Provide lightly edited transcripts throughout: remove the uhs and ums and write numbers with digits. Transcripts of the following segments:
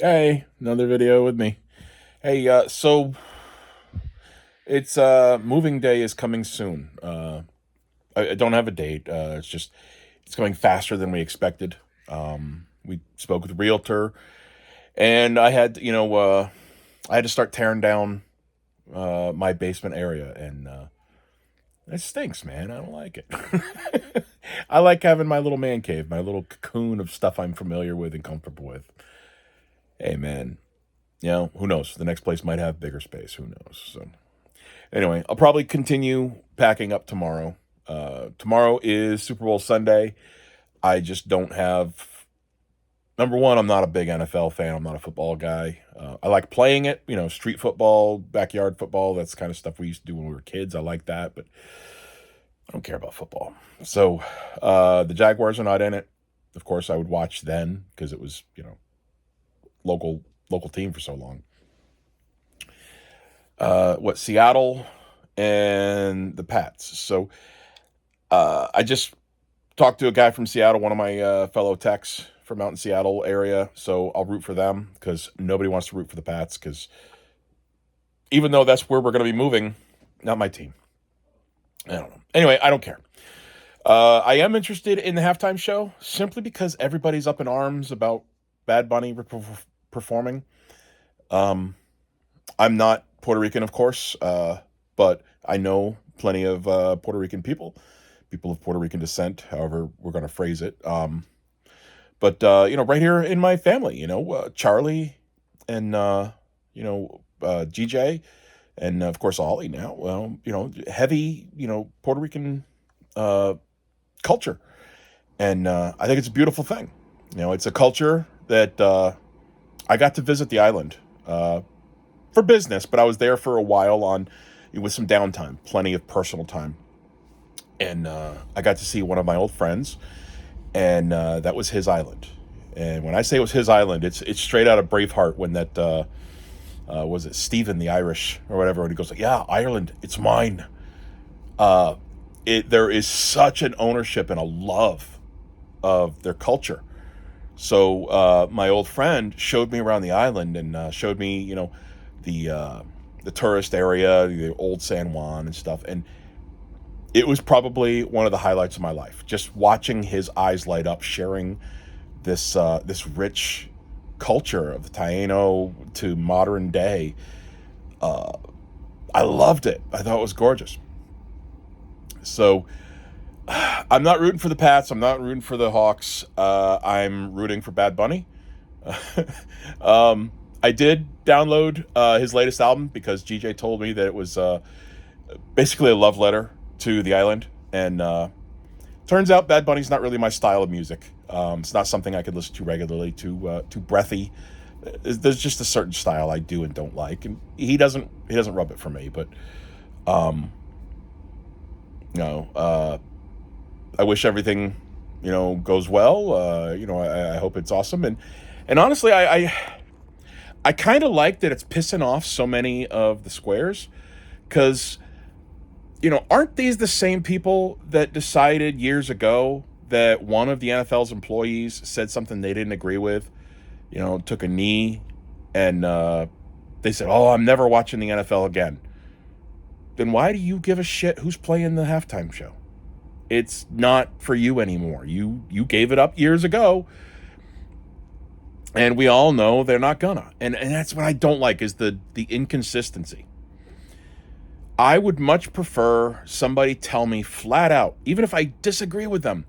Hey, another video with me. Hey, so it's moving day is coming soon. I don't have a date. It's just it's coming faster than we expected. We spoke with a realtor, and I had to start tearing down my basement area, and it stinks, man. I don't like it. I like having my little man cave, my little cocoon of stuff I'm familiar with and comfortable with. Hey, man. Who knows? The next place might have bigger space. Who knows? So anyway, I'll probably continue packing up tomorrow. Tomorrow is Super Bowl Sunday. I just don't have. Number one, I'm not a big NFL fan. I'm not a football guy. I like playing it, street football, backyard football. That's the kind of stuff we used to do when we were kids. I like that, but I don't care about football. So the Jaguars are not in it. Of course, I would watch then because it was, local team for so long. Seattle and the Pats. So I just talked to a guy from Seattle, one of my fellow techs from out in Seattle area. So I'll root for them because nobody wants to root for the Pats because even though that's where we're going to be moving, not my team. I don't know. Anyway, I don't care. I am interested in the halftime show simply because everybody's up in arms about Bad Bunny performing. I'm not Puerto Rican, of course, but I know plenty of Puerto Rican people of Puerto Rican descent, however we're going to phrase it. But right here in my family, Charlie and, GJ and, of course, Ollie now, well, heavy, Puerto Rican culture. And I think it's a beautiful thing. It's a culture that I got to visit the island for business, but I was there for a while with some downtime, plenty of personal time. And I got to see one of my old friends, and that was his island. And when I say it was his island, it's straight out of Braveheart when that was it Stephen the Irish or whatever, when he goes like, "Yeah, Ireland, it's mine." There is such an ownership and a love of their culture. So my old friend showed me around the island and showed me, the tourist area, the old San Juan and stuff, and it was probably one of the highlights of my life. Just watching his eyes light up, sharing this rich culture of the Taino to modern day. I loved it. I thought it was gorgeous. So I'm not rooting for the Pats. I'm not rooting for the Hawks. I'm rooting for Bad Bunny. I did download his latest album because GJ told me that it was basically a love letter to the island. And turns out Bad Bunny's not really my style of music. It's not something I could listen to regularly. Too breathy. There's just a certain style I do and don't like, and he doesn't rub it for me. But no, I wish everything goes well. I hope it's awesome. And honestly, I kind of like that it's pissing off so many of the squares because aren't these the same people that decided years ago that one of the NFL's employees said something they didn't agree with, took a knee, and they said, "Oh, I'm never watching the NFL again." Then why do you give a shit who's playing the halftime show? It's not for you anymore. You gave it up years ago, and we all know they're not gonna. And that's what I don't like is the inconsistency. I would much prefer somebody tell me flat out, even if I disagree with them,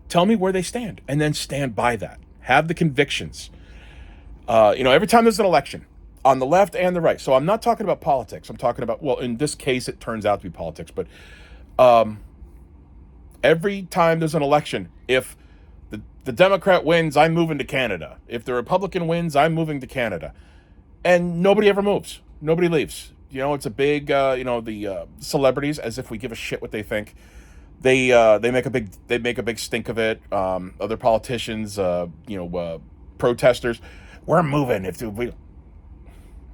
tell me where they stand and then stand by that. Have the convictions. Every time there's an election on the left and the right. So I'm not talking about politics. I'm talking about, well, in this case, it turns out to be politics. But every time there's an election, if the Democrat wins, I'm moving to Canada. If the Republican wins, I'm moving to Canada. And nobody ever moves. Nobody leaves. It's a big, the celebrities, as if we give a shit what they think. They make a big stink of it. Other politicians, protesters, we're moving.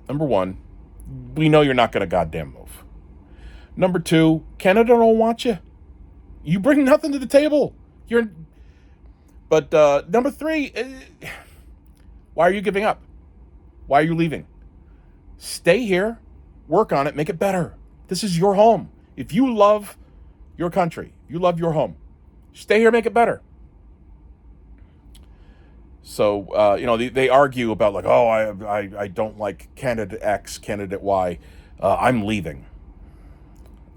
Number one, we know you're not going to goddamn move. Number two, Canada don't want you. You bring nothing to the table. But number three, why are you giving up? Why are you leaving? Stay here, work on it, make it better. This is your home. If you love your country, you love your home, stay here, make it better. So, they argue about like, oh, I don't like candidate X, candidate Y. I'm leaving.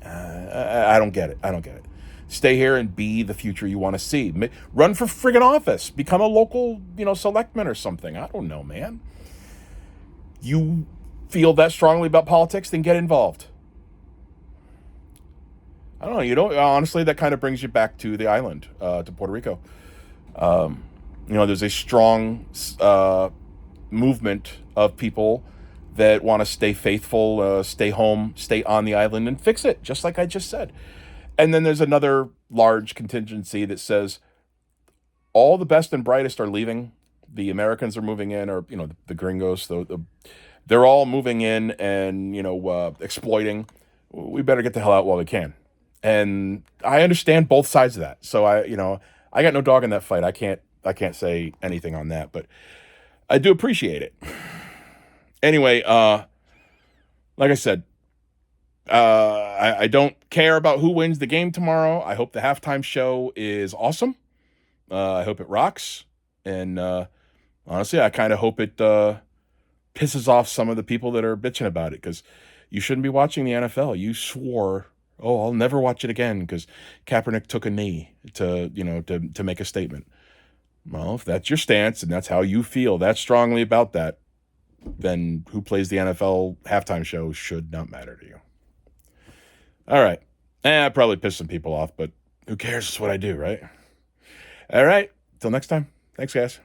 I don't get it. I don't get it. Stay here and be the future you want to see. Run for friggin' office. Become a local, selectman or something. I don't know, man. You feel that strongly about politics, then get involved. I don't know. Honestly, that kind of brings you back to the island, to Puerto Rico. There's a strong movement of people that want to stay faithful, stay home, stay on the island, and fix it, just like I just said. And then there's another large contingency that says all the best and brightest are leaving. The Americans are moving in, or the gringos. They're all moving in and exploiting. We better get the hell out while we can. And I understand both sides of that. So I got no dog in that fight. I can't say anything on that, but I do appreciate it. Anyway, like I said, I don't care about who wins the game tomorrow. I hope the halftime show is awesome. I hope it rocks. And honestly, I kind of hope it pisses off some of the people that are bitching about it, because you shouldn't be watching the NFL. You swore, oh, I'll never watch it again because Kaepernick took a knee to make a statement. Well, if that's your stance and that's how you feel that strongly about that, then who plays the NFL halftime show should not matter to you. All right. I probably pissed some people off, but who cares? It's what I do, right? All right. Till next time. Thanks, guys.